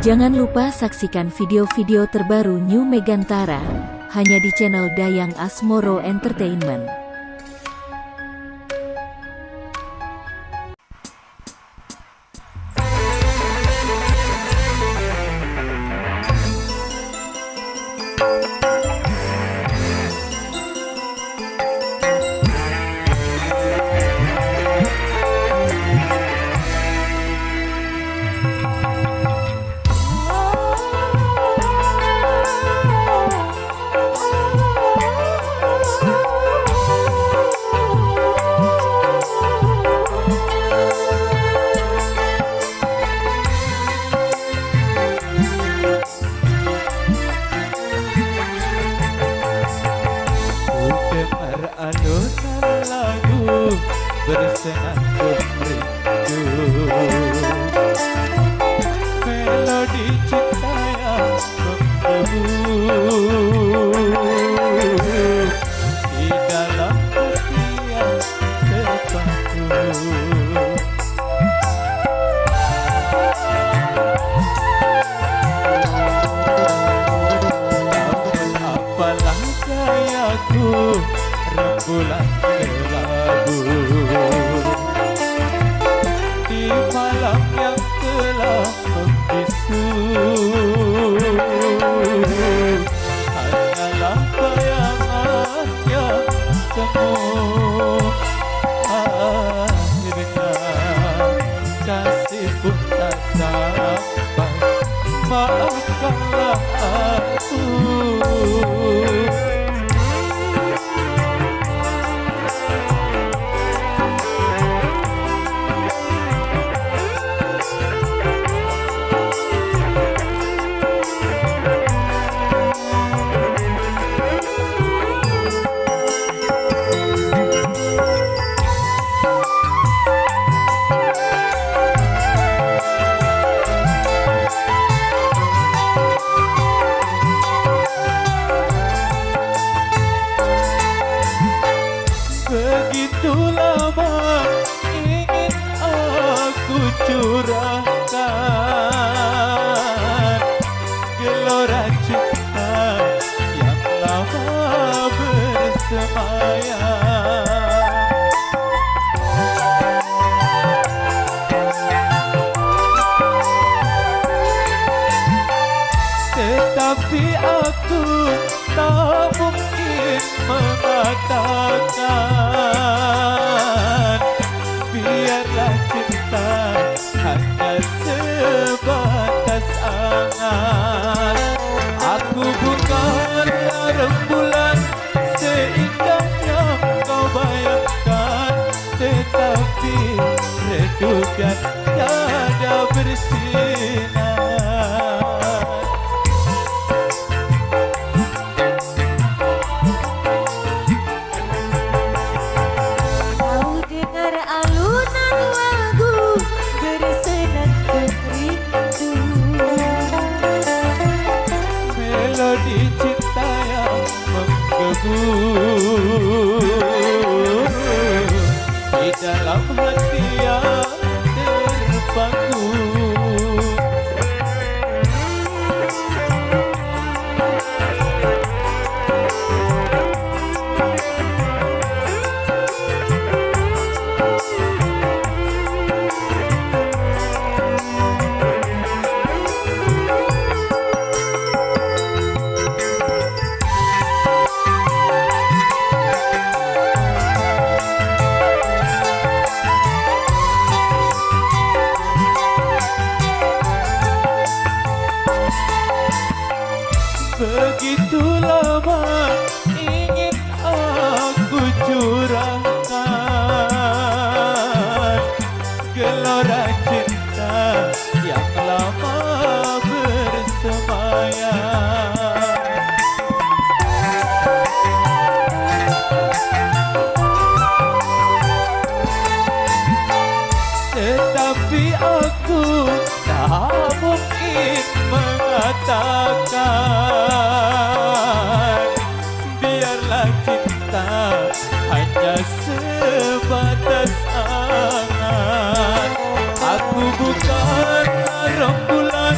Jangan lupa saksikan video-video terbaru New Megantara, hanya di channel Dayang Asmoro Entertainment. Alunan lagu bersenandung rindu, melodi cinta yang membebu di dalam hati yang terpaku. Namun apalah gayaku, rembulan kelabu di malam yang telah membisu, hanyalah bayangan yang semu. Akhirnya kasih pun tak sampai, maafkanlah aku. Begitu lama ingin aku curahkan gelora cinta yang lama bersemayam. Tetapi aku tak mungkin mengatakan, biarlah cinta hanya sebatas angan. Aku bukanlah rembulan seindah yang kau bayangkan, tetapi redukan tiada bersinar. Melodi cinta yang menggebu di dalam hati yang terpaku. Begitu lama ingin aku curahkan gelora cinta yang lama bersemayam. Tetapi aku tak mungkin mengatakan, biarlah cinta hanya sebatas angan. Aku bukanlah rembulan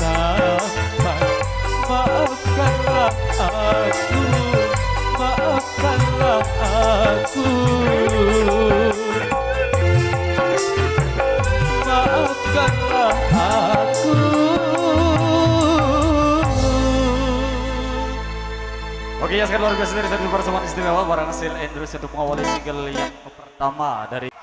sampai. Maafkanlah aku, maafkanlah aku, maafkanlah aku. Oke ya, sekarang luar biasa dari satu pertemuan istimewa barang hasil Andrews untuk mengawali single yang pertama dari